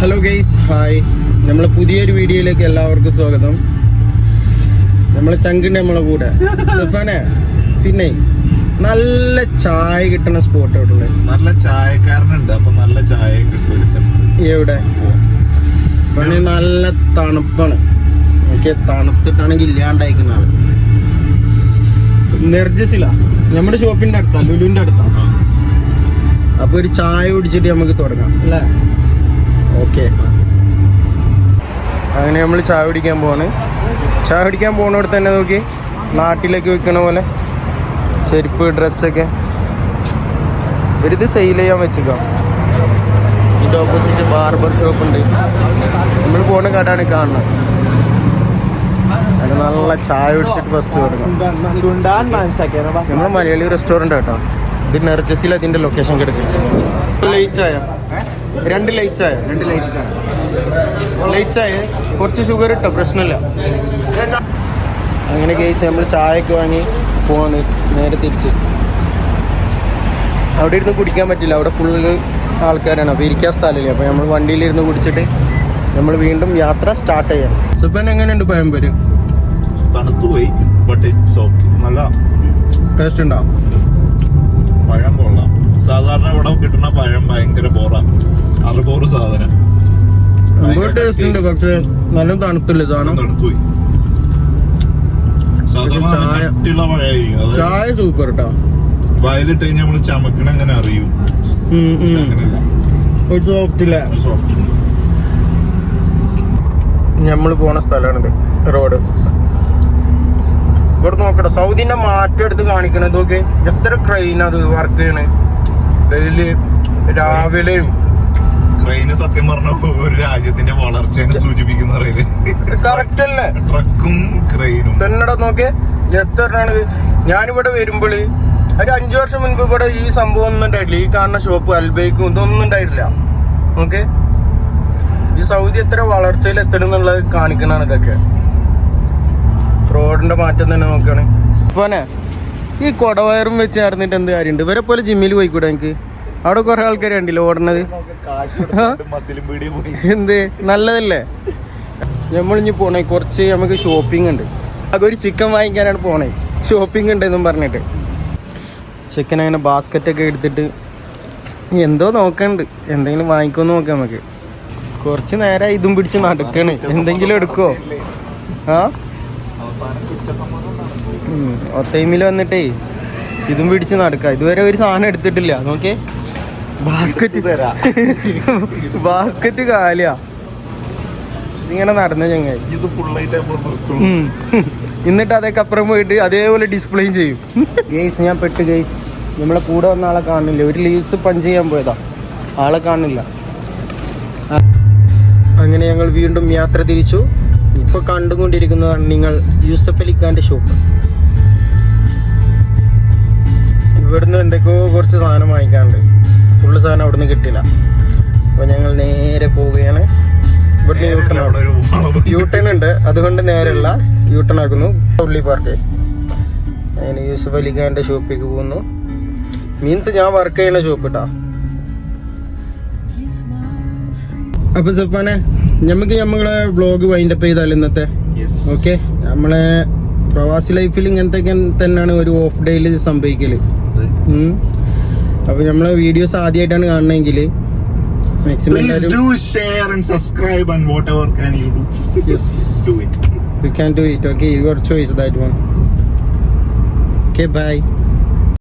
Hello guys, hi. നമ്മളെ പുതിയൊരു വീഡിയോയിലേക്ക് എല്ലാവർക്കും സ്വാഗതം. നമ്മളെ ചങ്കിൻ്റെ നമ്മളെ കൂടെ സഫാനെ. പിന്നെ നല്ല ചായ കിട്ടുന്ന സ്പോട്ട് എവിടെ? നല്ല ചായക്കാരനുണ്ട്, അപ്പൊ നല്ല ചായ കിട്ടും ഒരു സ്ഥലത്ത്. എവിടെ? പണി നല്ല തണുപ്പാണ്. എനിക്ക് തണുത്തിട്ടാണെങ്കിൽ ഇല്ലാണ്ടായിരിക്കുന്ന ആള് നെർജസിലാ, നമ്മുടെ ഷോപ്പിന്റെ അടുത്താ, ലുലുവിന്റെ അടുത്താ. അപ്പൊ ഒരു ചായ കുടിച്ചിട്ട് നമുക്ക് തുടങ്ങാം അല്ലേ? ഓക്കെ. അങ്ങനെ നമ്മൾ ചായ കുടിക്കാൻ പോവാണ്. ചായ കുടിക്കാൻ പോകുന്നിടത്ത് തന്നെ നോക്കി നാട്ടിലേക്ക് വെക്കണ പോലെ ചെരുപ്പ്, ഡ്രസ്സൊക്കെ ഒരിത് സെയിൽ ചെയ്യാൻ വെച്ചേക്കാം. ഇതിൻ്റെ ഓപ്പോസിറ്റ് ബാർബർ ഷോപ്പ് ഉണ്ട്. നമ്മൾ പോകുന്ന കടയാണ് കാണുന്നത്. അത് നല്ല ചായ കുടിച്ചിട്ട് ഫസ്റ്റ് തുടങ്ങാം. നമ്മുടെ മലയാളി റെസ്റ്റോറൻറ്റ് കേട്ടോ. ഇത് നെർജസിൽ അതിൻ്റെ ലൊക്കേഷൻ കിടക്കുന്നത്. ലൈറ്റ് ചായ, 2 ലൈറ്റ് ചായ, 2 ലൈറ്റ് ചായ, കുറച്ച് ഷുഗർ ഇട്ടോ, പ്രശ്നമില്ല. അങ്ങനെ കേസ് നമ്മൾ ചായയൊക്കെ വാങ്ങി പോവാണ് നേരെ തിരിച്ച്. അവിടെ ഇരുന്ന് കുടിക്കാൻ പറ്റില്ല, അവിടെ ഫുള്ള് ആൾക്കാരാണ്. അപ്പോൾ ഇരിക്കാൻ സ്ഥലമില്ല. അപ്പോൾ നമ്മൾ വണ്ടിയിലിരുന്ന് കുടിച്ചിട്ട് നമ്മൾ വീണ്ടും യാത്ര സ്റ്റാർട്ട് ചെയ്യാം. സുപ്പൻ എങ്ങനെയുണ്ട് പഴംപൊരി? തണുത്തുപോയി, ബട്ട് ഇറ്റ്സ് ഓക്കെ. നല്ല ടേസ്റ്റ് ഉണ്ടാവും. പഴം കൊള്ളാം. സാധാരണ ഇവിടെ കിട്ടുന്ന പഴം ഭയങ്കര ബോറാ, അറുബോറ് സാധനം. ടേസ്റ്റ് ഉണ്ട്, പക്ഷെ നല്ല തണുത്തില്ല സാധനം. തണുത്തുപോയി. ചായ സൂപ്പർ കേട്ടോ. വയലിട്ട് കഴിഞ്ഞാൽ നമ്മള് ചമക്കണ അങ്ങനെ അറിയും. ഒരു സോഫ്റ്റില്ല. നമ്മൾ പോണ സ്ഥലമാണിത്, റോഡ്. ഇവിടെ നോക്കട്ടെ, സൗദിന്റെ മാറ്റം എടുത്ത് കാണിക്കണത് നോക്കി. എത്ര ക്രെയിൻ അത് വർക്ക് ചെയ്യണേ ഡെയിലി രാവിലെയും. ക്രെയിന് സത്യം പറഞ്ഞ ഒരു രാജ്യത്തിന്റെ വളർച്ചയെ സൂചിപ്പിക്കുന്ന കറക്റ്റ് അല്ലേ? ട്രക്കും ക്രെയിനും തന്നെടാ നോക്കിയേ എത്രയാണ്. ഞാനിവിടെ വരുമ്പോള് ഒരു 5 വർഷം മുൻപ് ഇവിടെ ഈ സംഭവം ഒന്നും ഉണ്ടായിട്ടില്ല. ഈ കാണുന്ന ഷോപ്പ് അൽബൈക്കും ഇതൊന്നും ഉണ്ടായിട്ടില്ല. ഓക്കെ, ഈ സൗദി എത്ര വളർച്ചയിൽ എത്തണം എന്നുള്ളത് കാണിക്കണാണ് ഇതൊക്കെ. റോഡിന്റെ മാറ്റം തന്നെ നോക്കുകയാണ്. പോനെ ഈ കൊടവയറും വെച്ച് നടന്നിട്ട് എന്ത് കാര്യമുണ്ട്? ഇവരെ പോലെ ജിമ്മിൽ പോയിക്കൂടെ എനിക്ക്? അവിടെ കുറെ ആൾക്കാർ കണ്ടില്ല ഓടണത്. എന്ത് നല്ലതല്ലേ? നമ്മളിഞ്ഞ് പോണേ കുറച്ച് നമുക്ക് ഷോപ്പിംഗ് ഉണ്ട്. അതൊരു ചിക്കൻ വാങ്ങിക്കാനാണ് പോണേ. ഷോപ്പിംഗ് ഉണ്ട് എന്നും പറഞ്ഞിട്ട് ചിക്കൻ അങ്ങനെ ബാസ്ക്കറ്റൊക്കെ എടുത്തിട്ട് എന്തോ നോക്കണ്ട്, എന്തെങ്കിലും വാങ്ങിക്കുമെന്ന് നോക്കാം നമുക്ക്. കുറച്ച് നേരം ഇതും പിടിച്ച് നടക്കണ്. എന്തെങ്കിലും എടുക്കോ? ആ ഒത്തൈമിൽ വന്നിട്ടേ ഇതും പിടിച്ച് നടക്കാം. ഇതുവരെ ഒരു സാധനം എടുത്തിട്ടില്ല. നോക്കേ, ബാസ്ക്കറ്റ് കാലിയാ. ഇങ്ങനെ നടന്ന ചങ്ങായി. എന്നിട്ട് അതൊക്കെ അപ്പുറം പോയിട്ട് അതേപോലെ ഡിസ്പ്ലേയും ചെയ്യും. ഗെയ്സ് ഞാൻ പെട്ട് ഗെയ്സ്. നമ്മളെ കൂടെ വന്ന ആളെ കാണില്ല. ഒരു ലീവ്സ് പഞ്ച് ചെയ്യാൻ പോയതാ, ആളെ കാണില്ല. അങ്ങനെ ഞങ്ങൾ വീണ്ടും യാത്ര തിരിച്ചു. ഇപ്പൊ കണ്ടുകൊണ്ടിരിക്കുന്നതാണ് നിങ്ങൾ യൂസഫ് അലി ഖാന്റെ ഷോപ്പ്. ഇവിടുന്ന് എന്തൊക്കെയോ കുറച്ച് സാധനം വാങ്ങിക്കാനുണ്ട്. ഫുള്ള് സാധനം അവിടുന്ന് കിട്ടില്ല. അപ്പോൾ ഞങ്ങൾ നേരെ പോവുകയാണ്. ഇവിടുന്ന് യൂട്ടേൺ ഉണ്ട്, അതുകൊണ്ട് നേരെയുള്ള യൂട്ടേൺ ആക്കുന്നു. ഉള്ളി പാർക്ക്. അങ്ങനെ യൂസഫ് അലി ഖാന്റെ ഷോപ്പിലേക്ക് പോകുന്നു. മീൻസ് ഞാൻ വർക്ക് ചെയ്യുന്ന ഷോപ്പ് കേട്ടോ. അപ്പൊ സഫാനെ, നമുക്ക് നമ്മളെ വ്ളോഗ് വൈൻഡപ്പ് ചെയ്താൽ ഇന്നത്തെ. ഓക്കെ, നമ്മളെ പ്രവാസി ലൈഫിൽ ഇങ്ങനത്തെ തന്നെയാണ് ഒരു ഓഫ് ഡേയിൽ സംഭവിക്കല്. അപ്പൊ നമ്മളെ വീഡിയോസ് ആദ്യമായിട്ടാണ് കാണണമെങ്കിൽ maximum you can do it. Okay, your choice that one. Okay, bye.